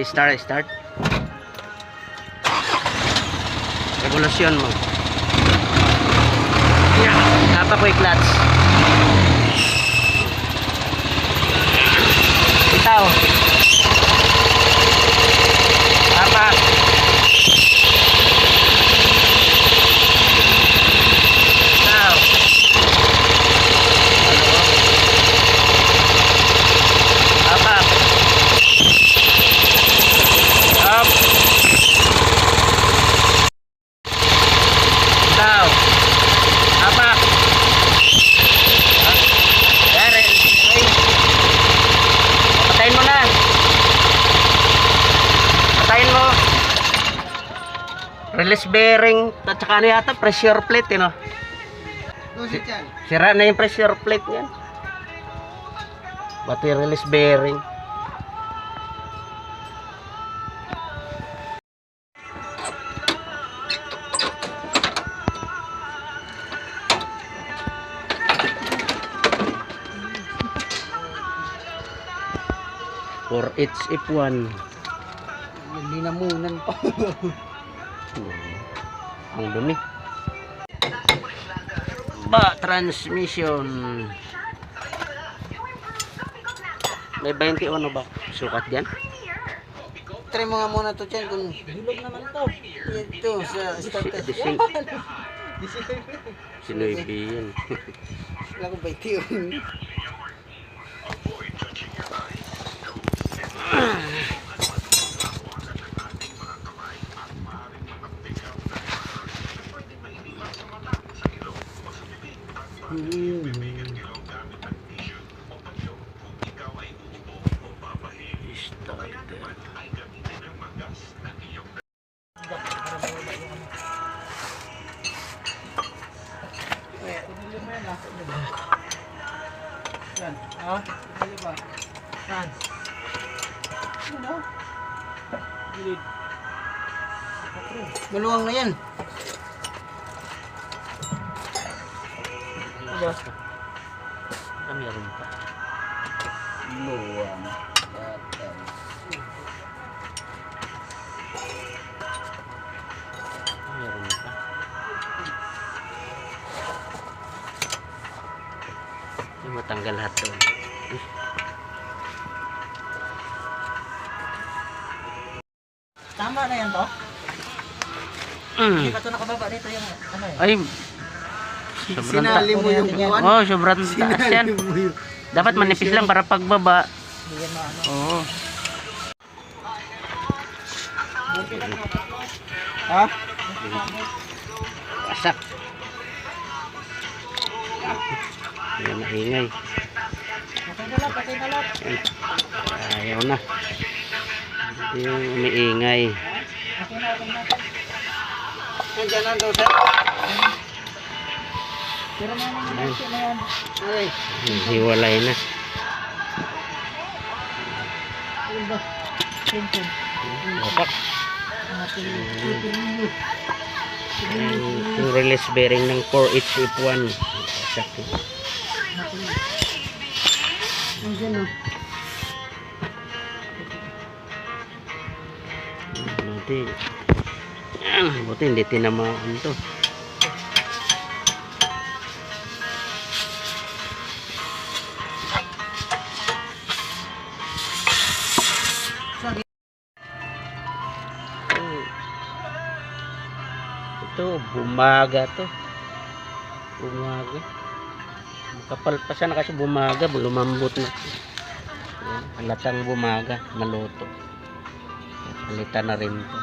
Start. Revolusyon mo. Apa ko i-clutch. Bitaw. Apa. Bitaw. Apa. Up. Bitaw. Apa. Patayin mo na. Patayin mo. Release bearing at saka ano yata pressure plate no? Sira na yung pressure plate yan. Pati release bearing. For HF1 Linamunan pa. ang dumi ba transmission may 20 ano ba sukat dyan. Try mo nga muna to dyan kung bilog naman to. Ito sa starter. Sinuibi yun. Wala ko 20 yun. Maluwang na yan. Meron pa. Maluwang. Meron pa. Yung matanggal lahat to. Tama na yan to? Hindi ka to nakababa dito yung ano eh. Ay, sobrang Sinali mo yung buwan. oh, sobrang taas yan. Sinali mo yung... Dapat manipis lang para pagbaba. Hindi yan maano. Oo. Ha? Wasak. Ayan, maingay. Patay na lang. Ayaw na. Yung umiingay. Nandiyan lang daw sir. Pero naman na yan. Ay. Hiwalay na. Wasak. Yung release bearing ng 4HF1. Wasak. Nandiyan o. Buti hindi tinamaan to. Ito bumaga to. Bumaga. Kapal pa sana kasi bumaga, lumambot na. Yan, halatang bumaga, maluto. Palitan na rin to.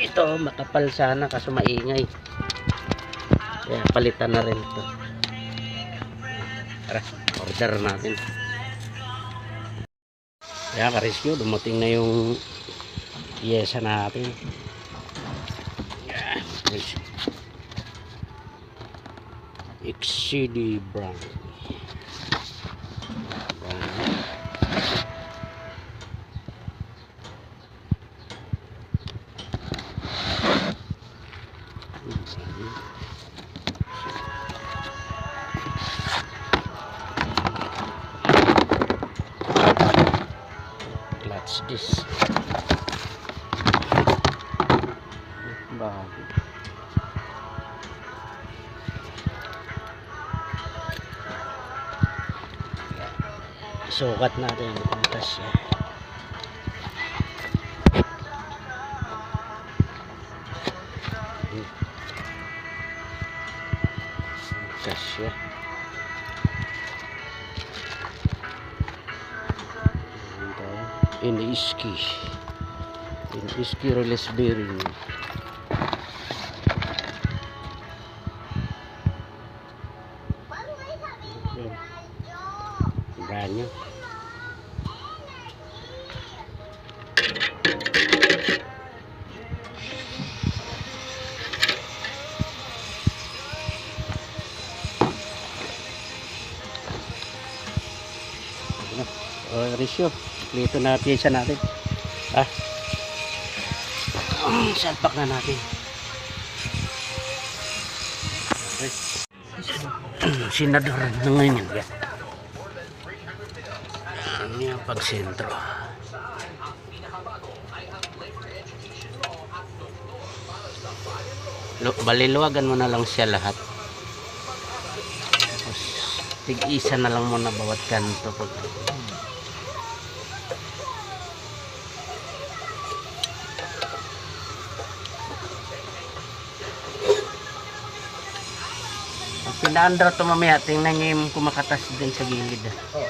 Ito makapal sana kaso maingay. Kaya palitan na rin to. Tara, order natin. Kaya ka-rescue, dumating na yung piyesa natin. XCD brand. bago. Sukat natin kung kasya. Kasya. Iniski release bearing. Banyo. Resyo. Plito na pyesa natin. Salpak na natin. Okay. Senador na ngayon yan. Ano yung pagsentro? Baliluwagan mo na lang siya lahat. Tapos tig-isa na lang muna bawat kanto. Pinaandar to mamaya, tingnan nyo yung kumakatas din sa gilid. Oo.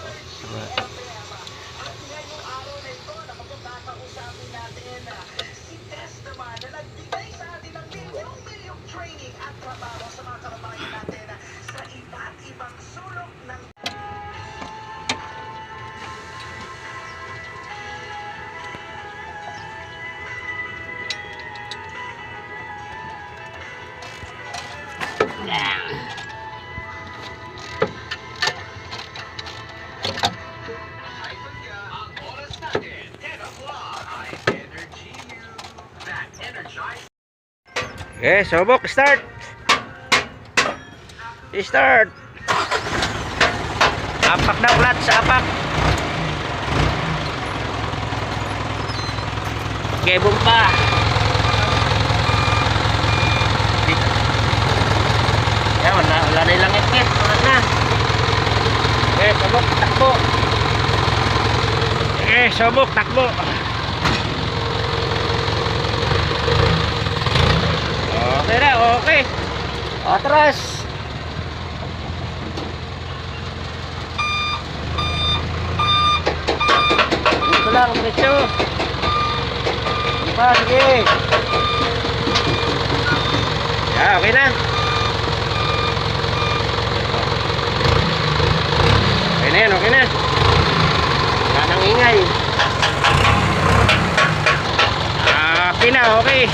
Okay, subok, start. Start. Apak na clutch, apak. Okay, bumpa. Ya, wala na ilang ikit, wala na. Okay, subok, takbo. Okay, subok, takbo. Okay na, okay. Atras. Ito lang, diretso. Diba, sige. Ya, okay na. Okay na yan, okay na. Wala nang ingay. Okay na, okay.